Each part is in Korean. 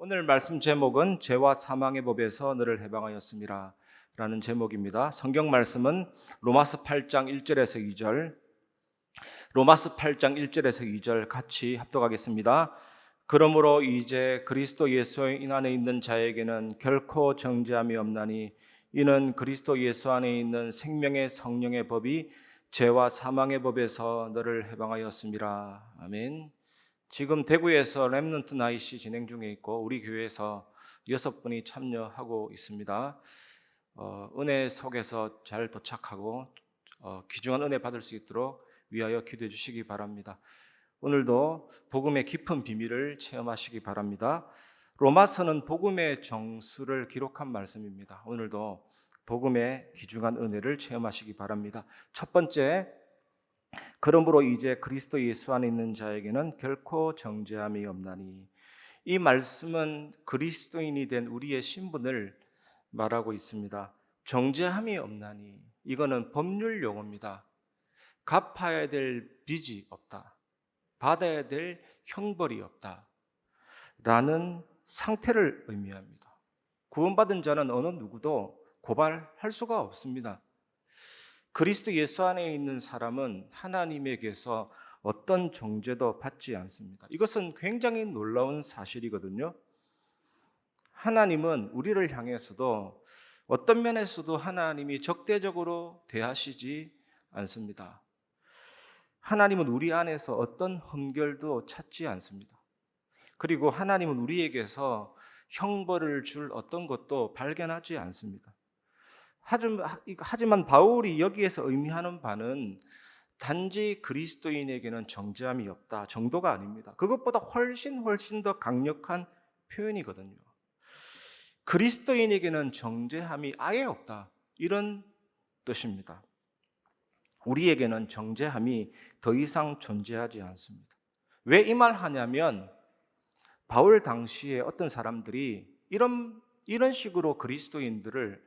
오늘 말씀 제목은 죄와 사망의 법에서 너를 해방하였습니다 라는 제목입니다. 성경 말씀은 로마서 8장 1절에서 2절, 로마서 8장 1절에서 2절 같이 합독하겠습니다. 그러므로 이제 그리스도 예수 안에 있는 자에게는 결코 정죄함이 없나니 이는 그리스도 예수 안에 있는 생명의 성령의 법이 죄와 사망의 법에서 너를 해방하였습니다. 아멘. 지금 대구에서 렘넌트 나잇이 진행 중에 있고 우리 교회에서 6분이 참여하고 있습니다. 은혜 속에서 잘 도착하고 귀중한 은혜 받을 수 있도록 위하여 기도해 주시기 바랍니다. 오늘도 복음의 깊은 비밀을 체험하시기 바랍니다. 로마서는 복음의 정수를 기록한 말씀입니다. 오늘도 복음의 귀중한 은혜를 체험하시기 바랍니다. 첫 번째, 그러므로 이제 그리스도 예수 안에 있는 자에게는 결코 정죄함이 없나니. 이 말씀은 그리스도인이 된 우리의 신분을 말하고 있습니다. 정죄함이 없나니, 이거는 법률 용어입니다. 갚아야 될 빚이 없다, 받아야 될 형벌이 없다 라는 상태를 의미합니다. 구원받은 자는 어느 누구도 고발할 수가 없습니다. 그리스도 예수 안에 있는 사람은 하나님에게서 어떤 정죄도 받지 않습니다. 이것은 굉장히 놀라운 사실이거든요. 하나님은 우리를 향해서도 어떤 면에서도 하나님이 적대적으로 대하시지 않습니다. 하나님은 우리 안에서 어떤 흠결도 찾지 않습니다. 그리고 하나님은 우리에게서 형벌을 줄 어떤 것도 발견하지 않습니다. 하지만 바울이 여기에서 의미하는 바는 단지 그리스도인에게는 정죄함이 없다 정도가 아닙니다. 그것보다 훨씬 더 강력한 표현이거든요. 그리스도인에게는 정죄함이 아예 없다, 이런 뜻입니다. 우리에게는 정죄함이 더 이상 존재하지 않습니다. 왜 이 말 하냐면 바울 당시에 어떤 사람들이 이런 식으로 그리스도인들을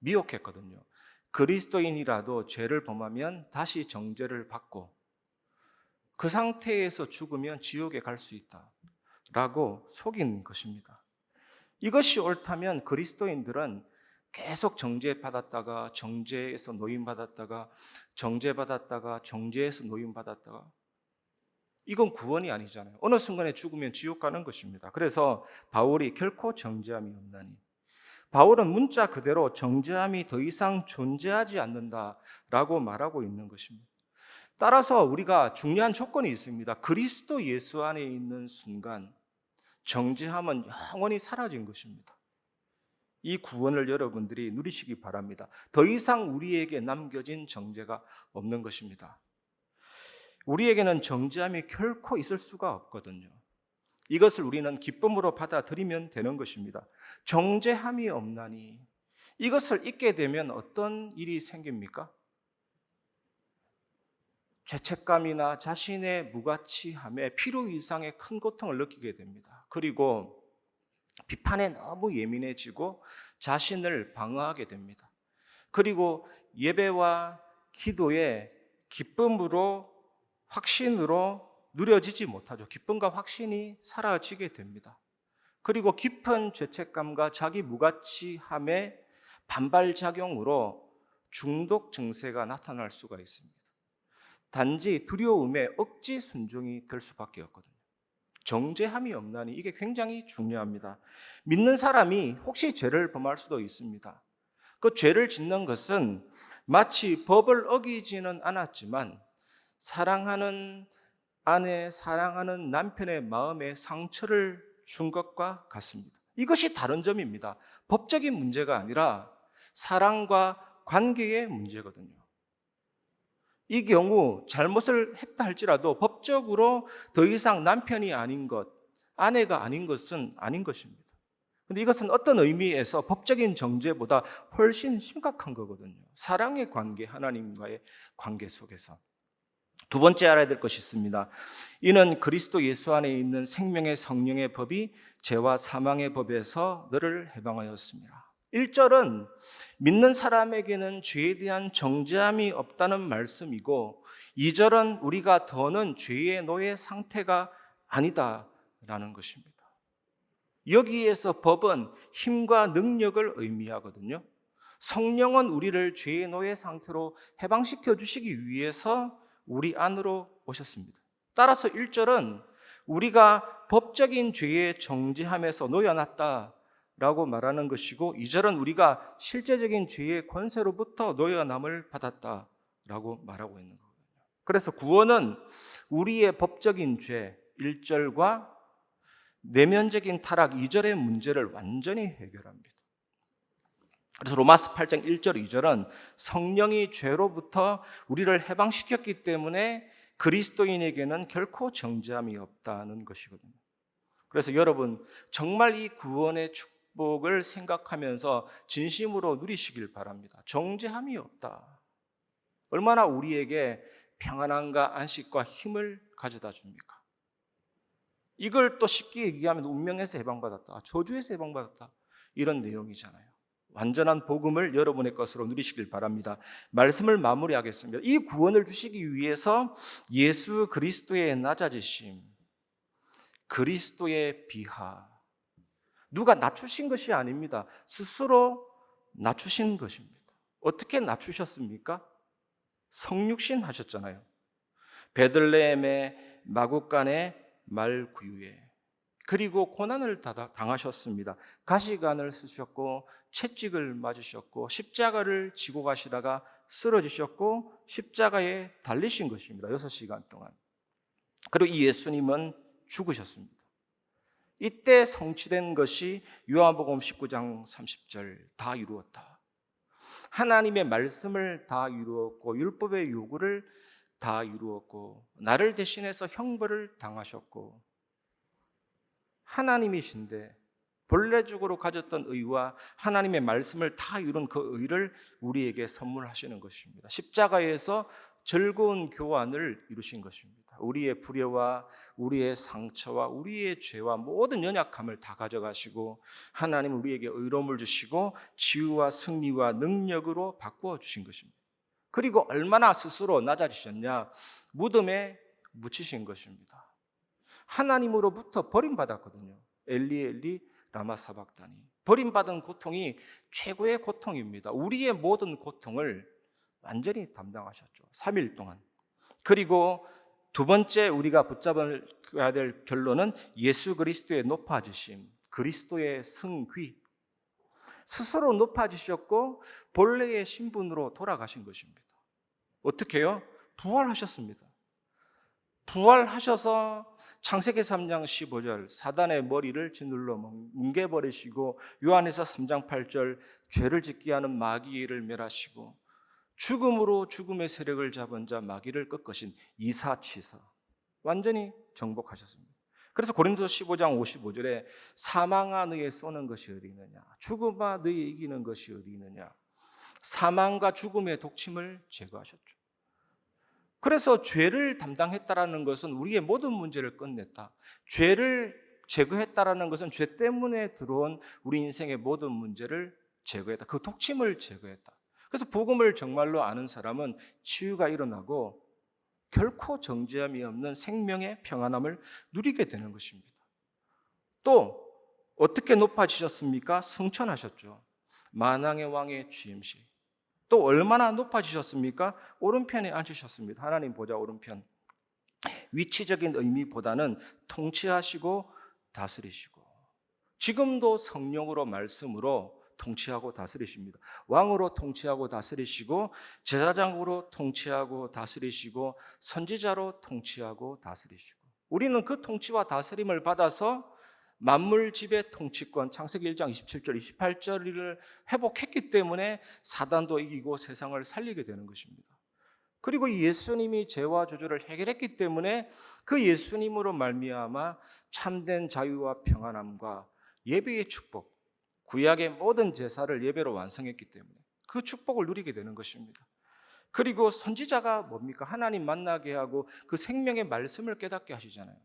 미혹했거든요. 그리스도인이라도 죄를 범하면 다시 정죄를 받고 그 상태에서 죽으면 지옥에 갈 수 있다라고 속인 것입니다. 이것이 옳다면 그리스도인들은 계속 정죄받았다가 정죄에서 노임받았다가 정죄받았다가 정죄에서 노임받았다가, 이건 구원이 아니잖아요. 어느 순간에 죽으면 지옥 가는 것입니다. 그래서 바울이 결코 정죄함이 없나니, 바울은 문자 그대로 정죄함이 더 이상 존재하지 않는다라고 말하고 있는 것입니다. 따라서 우리가 중요한 조건이 있습니다. 그리스도 예수 안에 있는 순간 정죄함은 영원히 사라진 것입니다. 이 구원을 여러분들이 누리시기 바랍니다. 더 이상 우리에게 남겨진 정죄가 없는 것입니다. 우리에게는 정죄함이 결코 있을 수가 없거든요. 이것을 우리는 기쁨으로 받아들이면 되는 것입니다. 정죄함이 없나니, 이것을 잊게 되면 어떤 일이 생깁니까? 죄책감이나 자신의 무가치함에 필요 이상의 큰 고통을 느끼게 됩니다. 그리고 비판에 너무 예민해지고 자신을 방어하게 됩니다. 그리고 예배와 기도에 기쁨으로, 확신으로 누려지지 못하죠. 기쁨과 확신이 사라지게 됩니다. 그리고 깊은 죄책감과 자기 무가치함의 반발작용으로 중독 증세가 나타날 수가 있습니다. 단지 두려움에 억지 순종이 될 수밖에 없거든요. 정죄함이 없나니, 이게 굉장히 중요합니다. 믿는 사람이 혹시 죄를 범할 수도 있습니다. 그 죄를 짓는 것은 마치 법을 어기지는 않았지만 사랑하는 아내, 사랑하는 남편의 마음에 상처를 준 것과 같습니다. 이것이 다른 점입니다. 법적인 문제가 아니라 사랑과 관계의 문제거든요. 이 경우 잘못을 했다 할지라도 법적으로 더 이상 남편이 아닌 것, 아내가 아닌 것은 아닌 것입니다. 그런데 이것은 어떤 의미에서 법적인 정죄보다 훨씬 심각한 거거든요. 사랑의 관계, 하나님과의 관계 속에서. 두 번째 알아야 될 것이 있습니다. 이는 그리스도 예수 안에 있는 생명의 성령의 법이 죄와 사망의 법에서 너를 해방하였습니다. 1절은 믿는 사람에게는 죄에 대한 정죄함이 없다는 말씀이고, 2절은 우리가 더는 죄의 노예 상태가 아니다라는 것입니다. 여기에서 법은 힘과 능력을 의미하거든요. 성령은 우리를 죄의 노예 상태로 해방시켜 주시기 위해서 우리 안으로 오셨습니다. 따라서 1절은 우리가 법적인 죄의 정죄함에서 놓여놨다라고 말하는 것이고, 2절은 우리가 실제적인 죄의 권세로부터 놓여남을 받았다라고 말하고 있는 거거든요. 그래서 구원은 우리의 법적인 죄 1절과 내면적인 타락 2절의 문제를 완전히 해결합니다. 그래서 로마서 8장 1절 2절은 성령이 죄로부터 우리를 해방시켰기 때문에 그리스도인에게는 결코 정죄함이 없다는 것이거든요. 그래서 여러분 정말 이 구원의 축복을 생각하면서 진심으로 누리시길 바랍니다. 정죄함이 없다. 얼마나 우리에게 평안함과 안식과 힘을 가져다 줍니까? 이걸 또 쉽게 얘기하면 운명에서 해방받았다, 저주에서 해방받았다, 이런 내용이잖아요. 완전한 복음을 여러분의 것으로 누리시길 바랍니다. 말씀을 마무리하겠습니다. 이 구원을 주시기 위해서 예수 그리스도의 낮아지심, 그리스도의 비하, 누가 낮추신 것이 아닙니다. 스스로 낮추신 것입니다. 어떻게 낮추셨습니까? 성육신 하셨잖아요. 베들레헴의 마구간의 말구유에, 그리고 고난을 당하셨습니다. 가시관을 쓰셨고 채찍을 맞으셨고 십자가를 지고 가시다가 쓰러지셨고 십자가에 달리신 것입니다. 6시간 동안. 그리고 이 예수님은 죽으셨습니다. 이때 성취된 것이 요한복음 19장 30절, 다 이루었다. 하나님의 말씀을 다 이루었고 율법의 요구를 다 이루었고 나를 대신해서 형벌을 당하셨고, 하나님이신데 본래적으로 가졌던 의와 하나님의 말씀을 다 이룬 그 의를 우리에게 선물하시는 것입니다. 십자가에서 즐거운 교환을 이루신 것입니다. 우리의 불의와 우리의 상처와 우리의 죄와 모든 연약함을 다 가져가시고 하나님 우리에게 의로움을 주시고 지혜와 승리와 능력으로 바꾸어 주신 것입니다. 그리고 얼마나 스스로 낮아지셨냐? 무덤에 묻히신 것입니다. 하나님으로부터 버림받았거든요. 엘리 엘리 라마 사박다니. 버림받은 고통이 최고의 고통입니다. 우리의 모든 고통을 완전히 담당하셨죠. 3일 동안. 그리고 두 번째 우리가 붙잡아야 될 결론은 예수 그리스도의 높아지심, 그리스도의 승귀. 스스로 높아지셨고 본래의 신분으로 돌아가신 것입니다. 어떻게요? 부활하셨습니다. 부활하셔서 창세기 3장 15절 사단의 머리를 짓눌러 뭉개버리시고, 요한에서 3장 8절 죄를 짓게 하는 마귀를 멸하시고, 죽음으로 죽음의 세력을 잡은 자 마귀를 꺾으신 이사치사, 완전히 정복하셨습니다. 그래서 고린도서 15장 55절에 사망아 너희에 쏘는 것이 어디 있느냐, 죽음아 너희에 이기는 것이 어디 있느냐, 사망과 죽음의 독침을 제거하셨죠. 그래서 죄를 담당했다라는 것은 우리의 모든 문제를 끝냈다. 죄를 제거했다라는 것은 죄 때문에 들어온 우리 인생의 모든 문제를 제거했다. 그 독침을 제거했다. 그래서 복음을 정말로 아는 사람은 치유가 일어나고 결코 정죄함이 없는 생명의 평안함을 누리게 되는 것입니다. 또 어떻게 높아지셨습니까? 승천하셨죠. 만왕의 왕의 취임식. 또 얼마나 높아지셨습니까? 오른편에 앉으셨습니다. 하나님 보좌 오른편. 위치적인 의미보다는 통치하시고 다스리시고, 지금도 성령으로 말씀으로 통치하고 다스리십니다. 왕으로 통치하고 다스리시고, 제사장으로 통치하고 다스리시고, 선지자로 통치하고 다스리시고, 우리는 그 통치와 다스림을 받아서 만물 지배 통치권, 창세기 1장 27절 28절을 회복했기 때문에 사단도 이기고 세상을 살리게 되는 것입니다. 그리고 예수님이 죄와 저주를 해결했기 때문에 그 예수님으로 말미암아 참된 자유와 평안함과 예배의 축복, 구약의 모든 제사를 예배로 완성했기 때문에 그 축복을 누리게 되는 것입니다. 그리고 선지자가 뭡니까? 하나님 만나게 하고 그 생명의 말씀을 깨닫게 하시잖아요.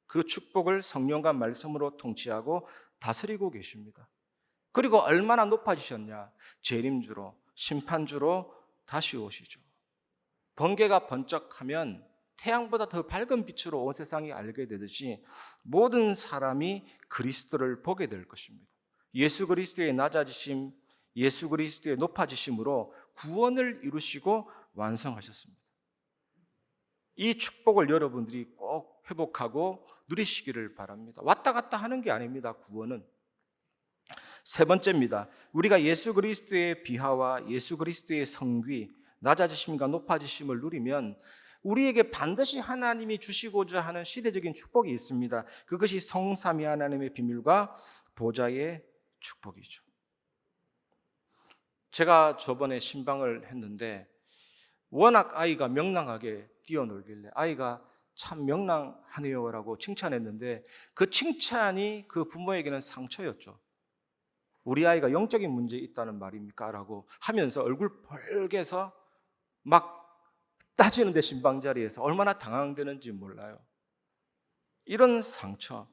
그 축복을 성령과 말씀으로 통치하고 다스리고 계십니다. 그리고 얼마나 높아지셨냐? 재림주로, 심판주로 다시 오시죠. 번개가 번쩍하면 태양보다 더 밝은 빛으로 온 세상이 알게 되듯이 모든 사람이 그리스도를 보게 될 것입니다. 예수 그리스도의 낮아지심, 예수 그리스도의 높아지심으로 구원을 이루시고 완성하셨습니다. 이 축복을 여러분들이 꼭 회복하고 누리시기를 바랍니다. 왔다 갔다 하는 게 아닙니다. 구원은. 세 번째입니다. 우리가 예수 그리스도의 비하와 예수 그리스도의 성귀, 낮아지심과 높아지심을 누리면 우리에게 반드시 하나님이 주시고자 하는 시대적인 축복이 있습니다. 그것이 성삼위 하나님의 비밀과 보좌의 축복이죠. 제가 저번에 신방을 했는데 워낙 아이가 명랑하게 뛰어놀길래 아이가 참 명랑하네요라고 칭찬했는데 그 칭찬이 그 부모에게는 상처였죠. 우리 아이가 영적인 문제 있다는 말입니까? 라고 하면서 얼굴 벌게서 막 따지는데 신방 자리에서 얼마나 당황되는지 몰라요. 이런 상처.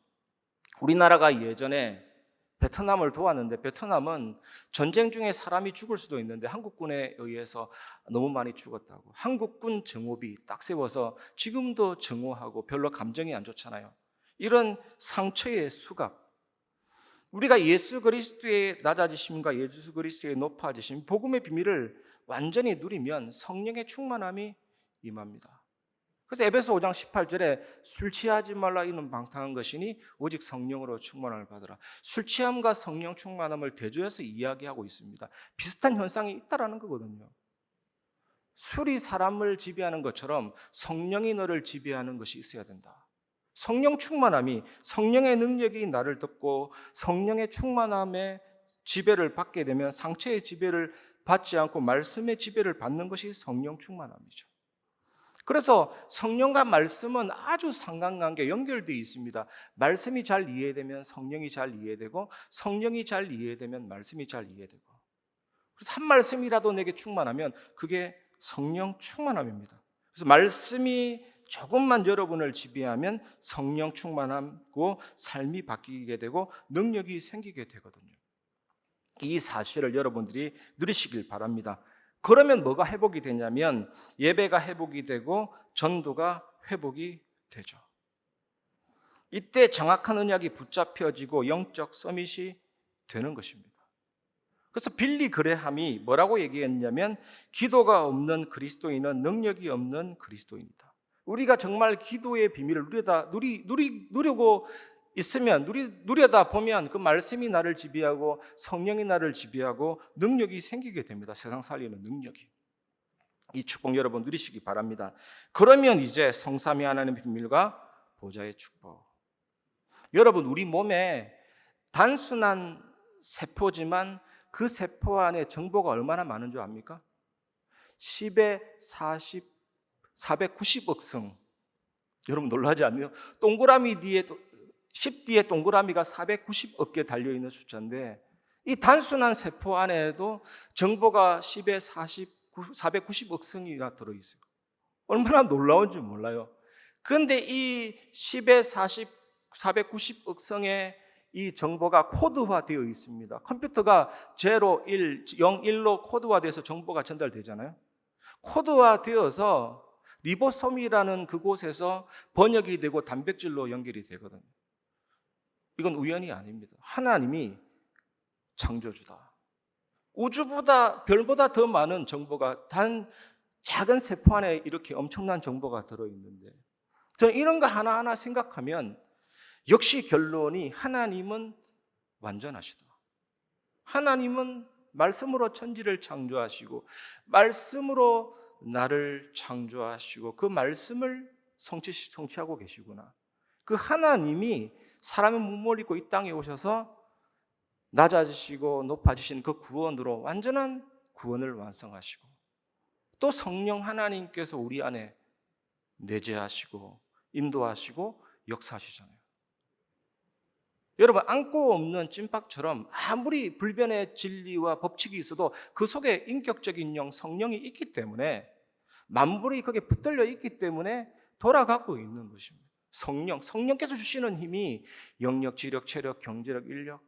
우리나라가 예전에 베트남을 도왔는데 베트남은 전쟁 중에 사람이 죽을 수도 있는데 한국군에 의해서 너무 많이 죽었다고. 한국군 정오비 딱 세워서 지금도 정오하고 별로 감정이 안 좋잖아요. 이런 상처의 수갑. 우리가 예수 그리스도의 낮아지심과 예수 그리스도의 높아지심, 복음의 비밀을 완전히 누리면 성령의 충만함이 임합니다. 그래서 에베소 5장 18절에 술 취하지 말라 이는 방탕한 것이니 오직 성령으로 충만함을 받으라. 술 취함과 성령 충만함을 대조해서 이야기하고 있습니다. 비슷한 현상이 있다라는 거거든요. 술이 사람을 지배하는 것처럼 성령이 너를 지배하는 것이 있어야 된다. 성령 충만함이, 성령의 능력이 나를 덮고 성령의 충만함의 지배를 받게 되면 상처의 지배를 받지 않고 말씀의 지배를 받는 것이 성령 충만함이죠. 그래서 성령과 말씀은 아주 상관관계 연결되어 있습니다. 말씀이 잘 이해되면 성령이 잘 이해되고 성령이 잘 이해되면 말씀이 잘 이해되고, 그래서 한 말씀이라도 내게 충만하면 그게 성령 충만함입니다. 그래서 말씀이 조금만 여러분을 지배하면 성령 충만하고 삶이 바뀌게 되고 능력이 생기게 되거든요. 이 사실을 여러분들이 누리시길 바랍니다. 그러면 뭐가 회복이 되냐면 예배가 회복이 되고 전도가 회복이 되죠. 이때 정확한 언약이 붙잡혀지고 영적 서밋이 되는 것입니다. 그래서 빌리 그레함이 뭐라고 얘기했냐면 기도가 없는 그리스도인은 능력이 없는 그리스도인이다. 우리가 정말 기도의 비밀을 누리고 있으면, 누려다 보면 그 말씀이 나를 지배하고 성령이 나를 지배하고 능력이 생기게 됩니다. 세상 살리는 능력이. 이 축복 여러분 누리시기 바랍니다. 그러면 이제 성삼위 하나님의 비밀과 보좌의 축복. 여러분, 우리 몸에 단순한 세포지만 그 세포 안에 정보가 얼마나 많은 줄 압니까? 10의 40, 490억 승. 여러분 놀라지 않나요? 동그라미 뒤에 10 뒤에 동그라미가 490억 개 달려있는 숫자인데 이 단순한 세포 안에도 정보가 10의 490억 승이나 들어있어요. 얼마나 놀라운지 몰라요. 그런데 이 10의 490억 승의 이 정보가 코드화되어 있습니다. 컴퓨터가 0, 1, 0, 1로 코드화돼서 정보가 전달되잖아요. 코드화되어서 리보솜이라는 그곳에서 번역이 되고 단백질로 연결이 되거든요. 이건 우연이 아닙니다. 하나님이 창조주다. 우주보다, 별보다 더 많은 정보가 단 작은 세포 안에 이렇게 엄청난 정보가 들어있는데 저는 이런 거 하나하나 생각하면 역시 결론이 하나님은 완전하시다. 하나님은 말씀으로 천지를 창조하시고 말씀으로 나를 창조하시고 그 말씀을 성취하고 계시구나. 그 하나님이 사람의 몸을 입고 이 땅에 오셔서 낮아지시고 높아지신 그 구원으로 완전한 구원을 완성하시고 또 성령 하나님께서 우리 안에 내재하시고 인도하시고 역사하시잖아요. 여러분, 안고 없는 찐박처럼 아무리 불변의 진리와 법칙이 있어도 그 속에 인격적인 영, 성령이 있기 때문에 만물이 거기에 붙들려 있기 때문에 돌아가고 있는 것입니다. 성령께서 주시는 힘이 영력, 지력, 체력, 경제력, 인력,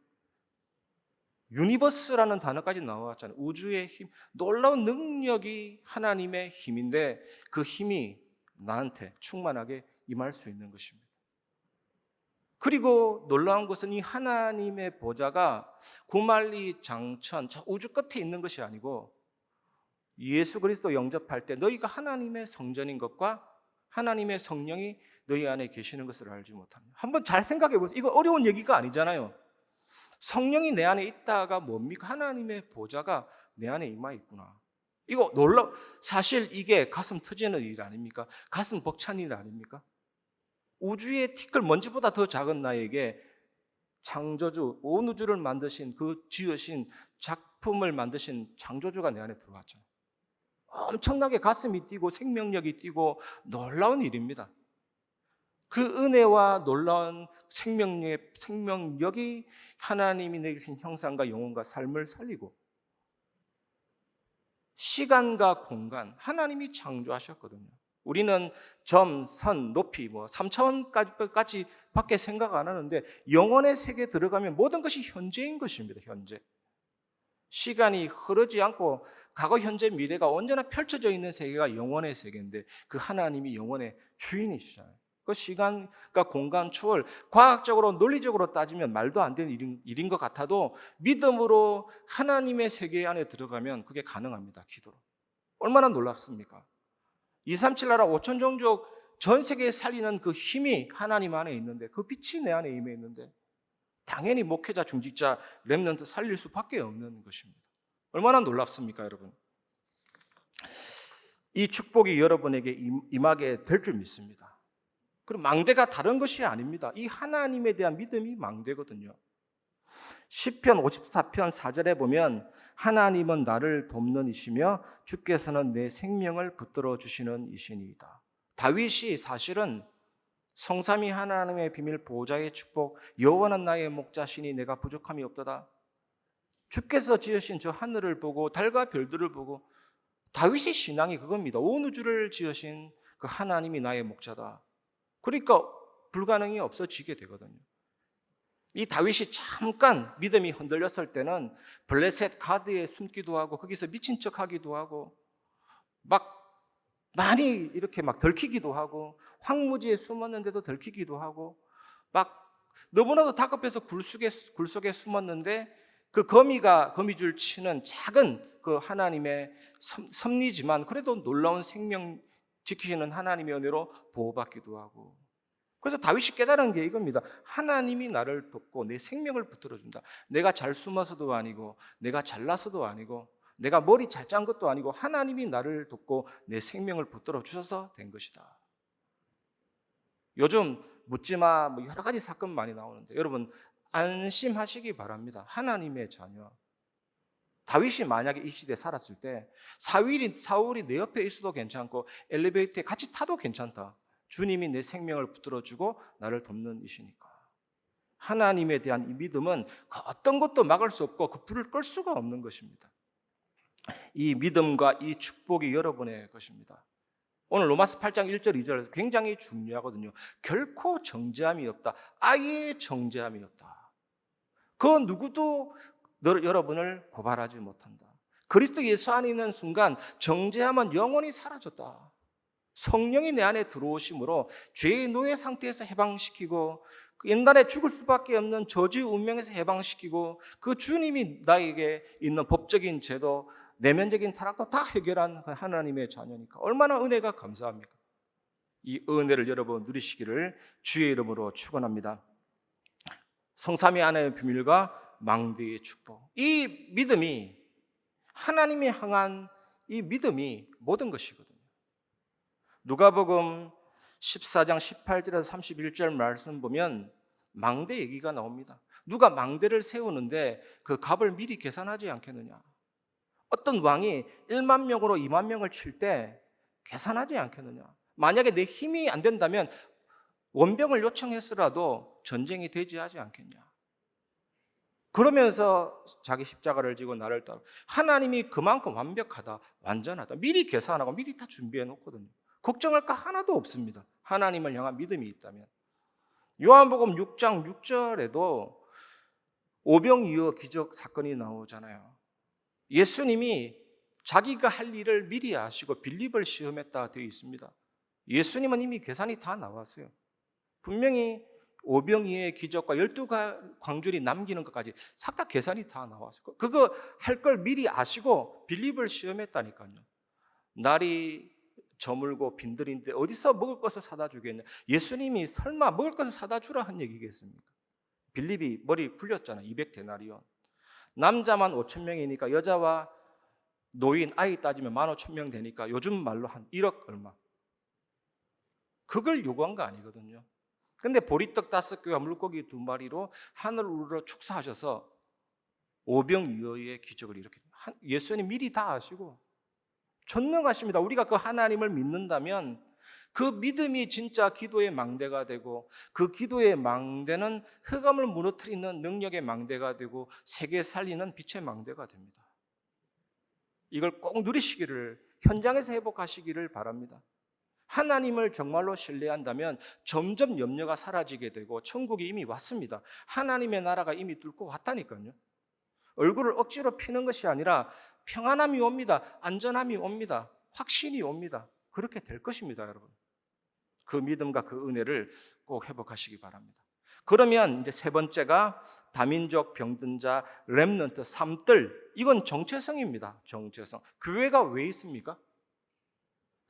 유니버스라는 단어까지 나왔잖아요. 우주의 힘, 놀라운 능력이 하나님의 힘인데 그 힘이 나한테 충만하게 임할 수 있는 것입니다. 그리고 놀라운 것은 이 하나님의 보좌가 구만리 장천 저 우주 끝에 있는 것이 아니고 예수 그리스도 영접할 때 너희가 하나님의 성전인 것과 하나님의 성령이 너희 안에 계시는 것을 알지 못합니다. 한번 잘 생각해 보세요. 이거 어려운 얘기가 아니잖아요. 성령이 내 안에 있다가 뭡니까? 하나님의 보좌가 내 안에 임하 있구나. 이거 사실 이게 가슴 터지는 일 아닙니까? 가슴 벅찬 일 아닙니까? 우주의 티끌 먼지보다 더 작은 나에게 창조주, 온 우주를 만드신 그 지으신 작품을 만드신 창조주가 내 안에 들어왔죠. 엄청나게 가슴이 뛰고 생명력이 뛰고 놀라운 일입니다. 그 은혜와 놀라운 생명력이 하나님이 내주신 형상과 영혼과 삶을 살리고 시간과 공간, 하나님이 창조하셨거든요. 우리는 점, 선, 높이 3차원까지 밖에 생각 안 하는데 영혼의 세계에 들어가면 모든 것이 현재인 것입니다. 현재. 시간이 흐르지 않고 과거, 현재, 미래가 언제나 펼쳐져 있는 세계가 영혼의 세계인데 그 하나님이 영혼의 주인이시잖아요. 그 시간과 공간 초월, 과학적으로 논리적으로 따지면 말도 안 되는 일인 것 같아도 믿음으로 하나님의 세계 안에 들어가면 그게 가능합니다. 기도로. 얼마나 놀랍습니까? 237 나라 5천 종족 전 세계에 살리는 그 힘이 하나님 안에 있는데 그 빛이 내 안에 임해 있는데 당연히 목회자, 중직자, 렘넌트 살릴 수밖에 없는 것입니다. 얼마나 놀랍습니까, 여러분? 이 축복이 여러분에게 임하게 될 줄 믿습니다. 그리고 망대가 다른 것이 아닙니다. 이 하나님에 대한 믿음이 망대거든요. 시편 54편 4절에 보면 하나님은 나를 돕는 이시며 주께서는 내 생명을 붙들어 주시는 이시니이다. 다윗이 사실은 성삼위 하나님의 비밀 보좌의 축복, 여호와는 나의 목자시니 내가 부족함이 없도다. 주께서 지으신 저 하늘을 보고 달과 별들을 보고 다윗의 신앙이 그겁니다. 온 우주를 지으신 그 하나님이 나의 목자다. 그러니까 불가능이 없어지게 되거든요. 이 다윗이 잠깐 믿음이 흔들렸을 때는 블레셋 가드에 숨기도 하고 거기서 미친 척하기도 하고 막 많이 이렇게 막 들키기도 하고 황무지에 숨었는데도 들키기도 하고 막 너무나도 다급해서 굴 속에 숨었는데 그 거미줄 치는 작은 그 하나님의 섭리지만 그래도 놀라운 생명 지키시는 하나님의 은혜로 보호받기도 하고. 그래서 다윗이 깨달은 게 이겁니다. 하나님이 나를 돕고 내 생명을 붙들어준다. 내가 잘 숨어서도 아니고 내가 잘나서도 아니고 내가 머리 잘 짠 것도 아니고 하나님이 나를 돕고 내 생명을 붙들어 주셔서 된 것이다. 요즘 묻지마 여러 가지 사건 많이 나오는데 여러분 안심하시기 바랍니다. 하나님의 자녀. 다윗이 만약에 이 시대에 살았을 때 사울이 내 옆에 있어도 괜찮고 엘리베이터에 같이 타도 괜찮다. 주님이 내 생명을 붙들어주고 나를 돕는 이시니까. 하나님에 대한 이 믿음은 어떤 것도 막을 수 없고 그 불을 끌 수가 없는 것입니다. 이 믿음과 이 축복이 여러분의 것입니다. 오늘 로마서 8장 1절 2절 굉장히 중요하거든요. 결코 정죄함이 없다. 아예 정죄함이 없다. 그 누구도 여러분을 고발하지 못한다. 그리스도 예수 안에 있는 순간 정죄함은 영원히 사라졌다. 성령이 내 안에 들어오심으로 죄의 노예 상태에서 해방시키고 옛날에 죽을 수밖에 없는 저주 운명에서 해방시키고 그 주님이 나에게 있는 법적인 제도, 내면적인 타락도 다 해결한 하나님의 자녀니까 얼마나 은혜가 감사합니까? 이 은혜를 여러분 누리시기를 주의 이름으로 축원합니다. 성삼위 하나님의 비밀과 망대의 축복. 이 믿음이 하나님이 향한 이 믿음이 모든 것이거든요. 누가복음 14장 18절에서 31절 말씀 보면 망대 얘기가 나옵니다. 누가 망대를 세우는데 그 값을 미리 계산하지 않겠느냐. 어떤 왕이 1만 명으로 2만 명을 칠 때 계산하지 않겠느냐. 만약에 내 힘이 안 된다면 원병을 요청했으라도 전쟁이 되지 하지 않겠냐. 그러면서 자기 십자가를 지고 나를 따라. 하나님이 그만큼 완벽하다, 완전하다. 미리 계산하고 미리 다 준비해 놓거든요. 걱정할 거 하나도 없습니다. 하나님을 향한 믿음이 있다면. 요한복음 6장 6절에도 오병이어 기적 사건이 나오잖아요. 예수님이 자기가 할 일을 미리 아시고 빌립을 시험했다 되어 있습니다. 예수님은 이미 계산이 다 나왔어요. 분명히 오병이의 기적과 12광줄이 남기는 것까지 싹 다 계산이 다 나왔어요. 그거 할 걸 미리 아시고 빌립을 시험했다니까요. 날이 저물고 빈들인데 어디서 먹을 것을 사다 주겠냐. 예수님이 설마 먹을 것을 사다 주라 한 얘기겠습니까? 빌립이 머리 굴렸잖아요. 200데나리온. 남자만 5,000명이니까 여자와 노인, 아이 따지면 15,000명 되니까 요즘 말로 한 1억 얼마. 그걸 요구한 거 아니거든요. 근데 보리떡 5개와 물고기 2마리로 하늘 우러러 축사하셔서 오병이어의 기적을 일으켰어요. 예수님 미리 다 아시고 전능하십니다. 우리가 그 하나님을 믿는다면 그 믿음이 진짜 기도의 망대가 되고 그 기도의 망대는 흑암을 무너뜨리는 능력의 망대가 되고 세계 살리는 빛의 망대가 됩니다. 이걸 꼭 누리시기를, 현장에서 회복하시기를 바랍니다. 하나님을 정말로 신뢰한다면 점점 염려가 사라지게 되고 천국이 이미 왔습니다. 하나님의 나라가 이미 뚫고 왔다니까요. 얼굴을 억지로 피는 것이 아니라 평안함이 옵니다. 안전함이 옵니다. 확신이 옵니다. 그렇게 될 것입니다, 여러분. 그 믿음과 그 은혜를 꼭 회복하시기 바랍니다. 그러면 이제 세 번째가 다민족, 병든 자, 렘넌트, 삼들. 이건 정체성입니다. 정체성. 교회가 왜 있습니까?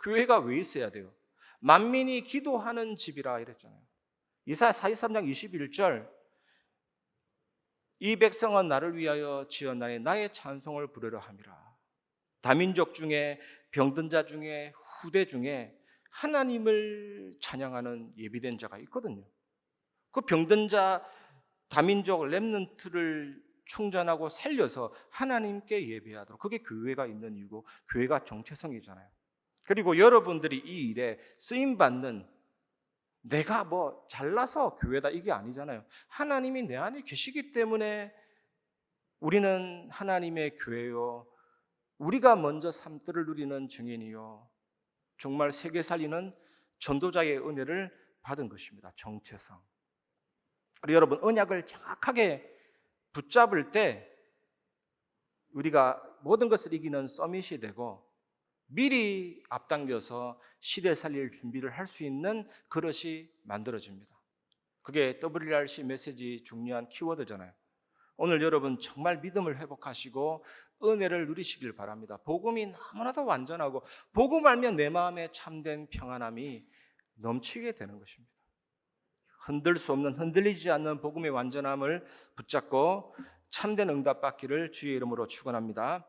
교회가 왜 있어야 돼요? 만민이 기도하는 집이라 이랬잖아요. 이사야 43장 21절. 이 백성은 나를 위하여 지었나니 나의 찬송을 부르려 함이라. 다민족 중에, 병든 자 중에, 후대 중에 하나님을 찬양하는 예비된 자가 있거든요. 그 병든 자, 다민족 렘넌트를 충전하고 살려서 하나님께 예배하도록, 그게 교회가 있는 이유고 교회가 정체성이잖아요. 그리고 여러분들이 이 일에 쓰임받는, 내가 뭐 잘나서 교회다 이게 아니잖아요. 하나님이 내 안에 계시기 때문에 우리는 하나님의 교회요, 우리가 먼저 삶들을 누리는 증인이요, 정말 세계 살리는 전도자의 은혜를 받은 것입니다. 정체성. 우리 여러분, 언약을 정확하게 붙잡을 때 우리가 모든 것을 이기는 서밋이 되고 미리 앞당겨서 시대 살릴 준비를 할 수 있는 그릇이 만들어집니다. 그게 WRC 메시지 중요한 키워드잖아요. 오늘 여러분 정말 믿음을 회복하시고 은혜를 누리시길 바랍니다. 복음이 너무나도 완전하고 복음 알면 내 마음에 참된 평안함이 넘치게 되는 것입니다. 흔들 수 없는, 흔들리지 않는 복음의 완전함을 붙잡고 참된 응답받기를 주의 이름으로 축원합니다.